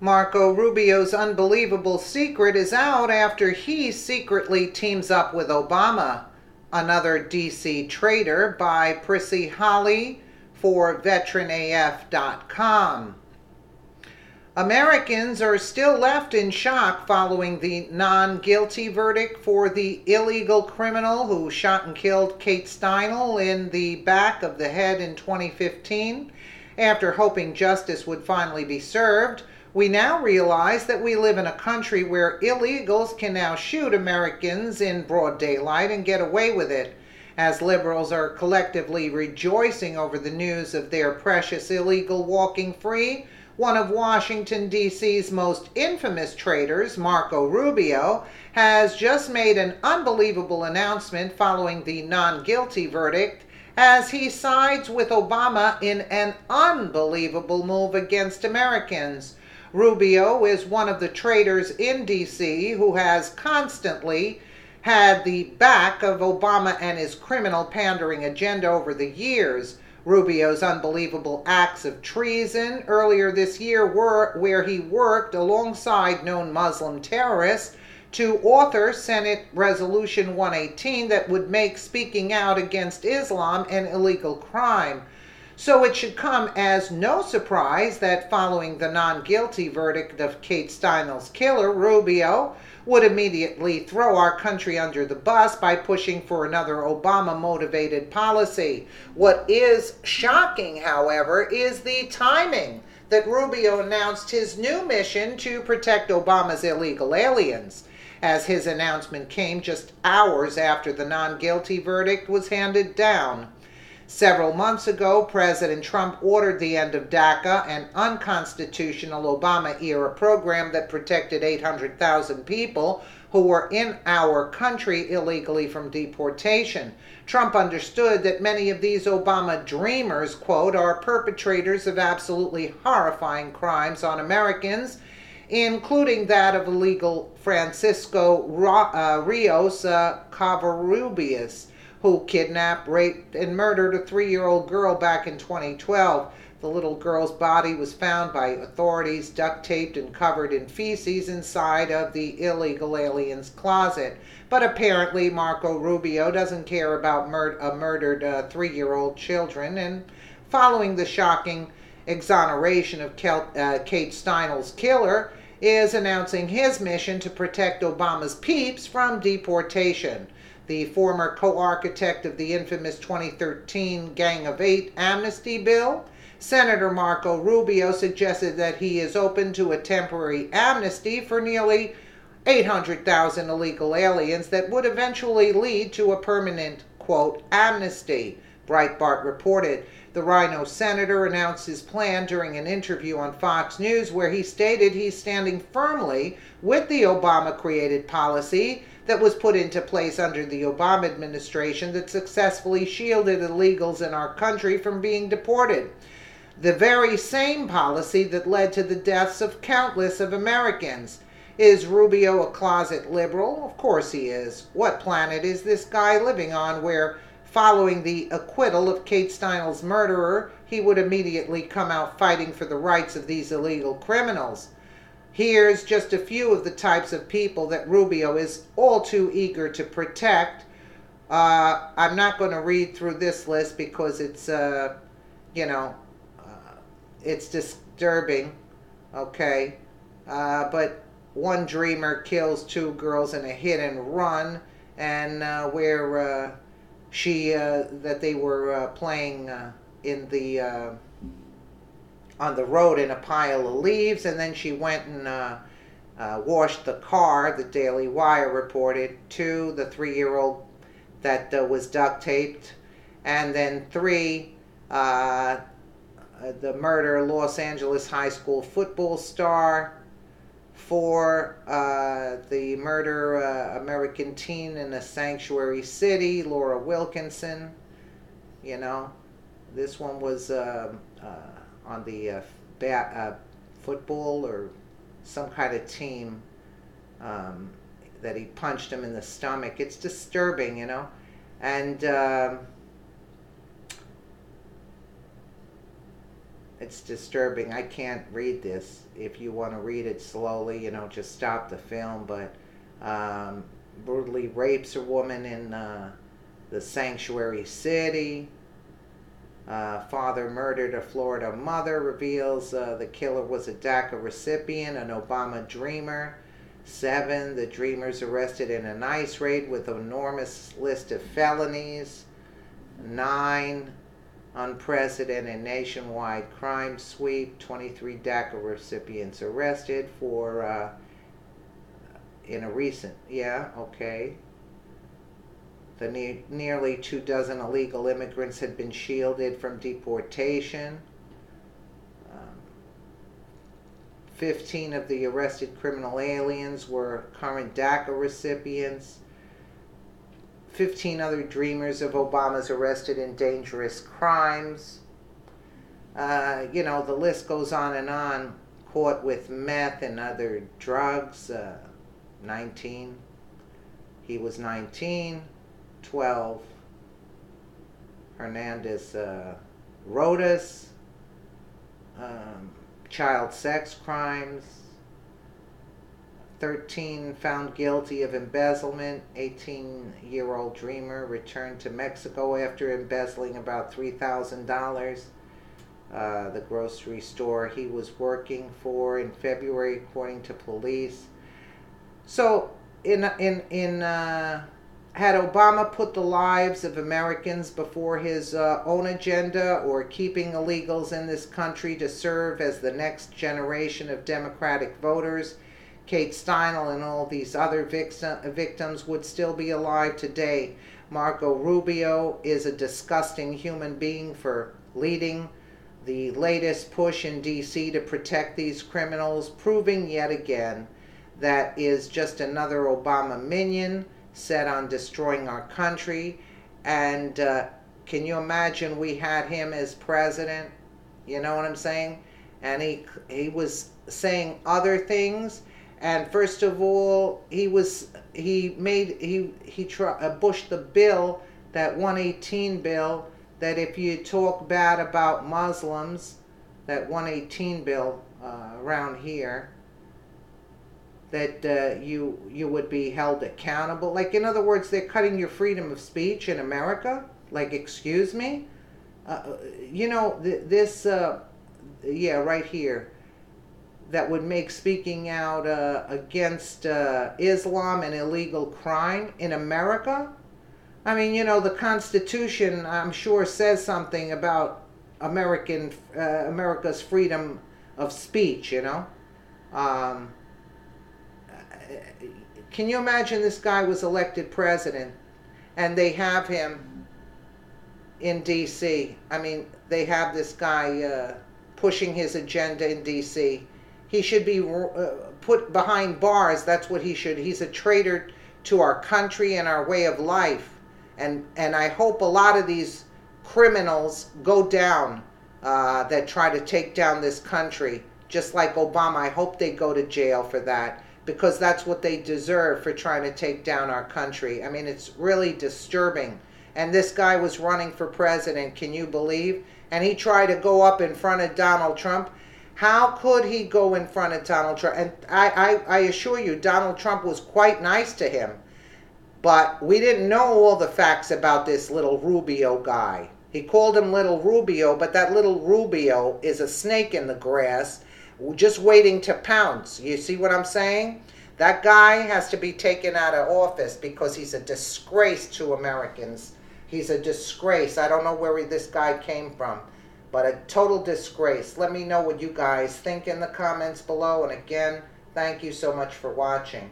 Marco Rubio's unbelievable secret is out after he secretly teams up with Obama. Another DC traitor by Prissy Holly for VeteranAF.com. Americans are still left in shock following the non-guilty verdict for the illegal criminal who shot and killed Kate Steinle in the back of the head in 2015. After hoping justice would finally be served, we now realize that we live in a country where illegals can now shoot Americans in broad daylight and get away with it. As liberals are collectively rejoicing over the news of their precious illegal walking free, one of Washington, D.C.'s most infamous traitors, Marco Rubio, has just made an unbelievable announcement following the non-guilty verdict as he sides with Obama in an unbelievable move against Americans. Rubio is one of the traitors in D.C. who has constantly had the back of Obama and his criminal pandering agenda over the years. Rubio's unbelievable acts of treason earlier this year were where he worked alongside known Muslim terrorists to author Senate Resolution 118 that would make speaking out against Islam an illegal crime. So it should come as no surprise that following the non-guilty verdict of Kate Steinle's killer, Rubio would immediately throw our country under the bus by pushing for another Obama-motivated policy. What is shocking, however, is the timing that Rubio announced his new mission to protect Obama's illegal aliens, as his announcement came just hours after the non-guilty verdict was handed down. Several months ago, President Trump ordered the end of DACA, an unconstitutional Obama-era program that protected 800,000 people who were in our country illegally from deportation. Trump understood that many of these Obama dreamers, quote, are perpetrators of absolutely horrifying crimes on Americans, including that of illegal Francisco Rios Covarrubias, who kidnapped, raped, and murdered a 3-year-old girl back in 2012. The little girl's body was found by authorities duct taped and covered in feces inside of the illegal alien's closet. But apparently Marco Rubio doesn't care about murdered 3-year-old children, and following the shocking exoneration of Kate Steinle's killer, is announcing his mission to protect Obama's peeps from deportation. The former co-architect of the infamous 2013 Gang of Eight amnesty bill, Senator Marco Rubio, suggested that he is open to a temporary amnesty for nearly 800,000 illegal aliens that would eventually lead to a permanent, quote, amnesty, Breitbart reported. The Rhino senator announced his plan during an interview on Fox News where he stated he's standing firmly with the Obama-created policy that was put into place under the Obama administration that successfully shielded illegals in our country from being deported. The very same policy that led to the deaths of countless of Americans. Is Rubio a closet liberal? Of course he is. What planet is this guy living on where, following the acquittal of Kate Steinle's murderer, he would immediately come out fighting for the rights of these illegal criminals? Here's just a few of the types of people that Rubio is all too eager to protect. I'm not going to read through this list because it's, it's disturbing, okay? But one dreamer kills 2 girls in a hit and run, and where that they were playing in the on the road in a pile of leaves, and then she went and washed the car, the Daily Wire reported. 2, the 3-year-old that was duct taped, and then 3, the murder Los Angeles high school football star. 4, the murder American teen in a sanctuary city, Laura Wilkinson. You know, this one was on the football or some kind of team that he punched him in the stomach. It's disturbing, you know. And It's disturbing. I can't read this. If you want to read it slowly, just stop the film. But brutally rapes a woman in the sanctuary city. Father murdered a Florida mother. Reveals the killer was a DACA recipient, an Obama dreamer. 7. The dreamers arrested in an ICE raid with an enormous list of felonies. 9. Unprecedented nationwide crime sweep. 23 DACA recipients arrested for in a recent, The nearly 24 illegal immigrants had been shielded from deportation. 15 of the arrested criminal aliens were current DACA recipients. 15 other dreamers of Obama's arrested in dangerous crimes. The list goes on and on. Caught with meth and other drugs. 19. He was 19. 12. Hernandez Rubio'S. Child sex crimes. 13 found guilty of embezzlement. 18-year-old dreamer returned to Mexico after embezzling about $3,000. The grocery store he was working for in February, according to police. So, had Obama put the lives of Americans before his own agenda, or keeping illegals in this country to serve as the next generation of Democratic voters, Kate Steinle and all these other victims would still be alive today. Marco Rubio is a disgusting human being for leading the latest push in D.C. to protect these criminals, proving yet again that is just another Obama minion set on destroying our country. And can you imagine we had him as president? You know what I'm saying? And he was saying other things. And first of all, Bush the bill, that 118 bill, that if you talk bad about Muslims, that 118 bill around here, that you would be held accountable. Like, in other words, they're cutting your freedom of speech in America. Like, excuse me? Right here, that would make speaking out against Islam an illegal crime in America. I mean, the Constitution, I'm sure, says something about America's freedom of speech, Can you imagine this guy was elected president and they have him in D.C.? I mean, they have this guy pushing his agenda in D.C. He should be put behind bars. That's what he should. He's a traitor to our country and our way of life. And I hope a lot of these criminals go down that try to take down this country. Just like Obama, I hope they go to jail for that, because that's what they deserve for trying to take down our country. I mean, it's really disturbing. And this guy was running for president, can you believe? And he tried to go up in front of Donald Trump. How could he go in front of Donald Trump? And I assure you, Donald Trump was quite nice to him. But we didn't know all the facts about this little Rubio guy. He called him Little Rubio, but that little Rubio is a snake in the grass, just waiting to pounce. You see what I'm saying? That guy has to be taken out of office because he's a disgrace to Americans. He's a disgrace. I don't know where this guy came from, but a total disgrace. Let me know what you guys think in the comments below. And again, thank you so much for watching.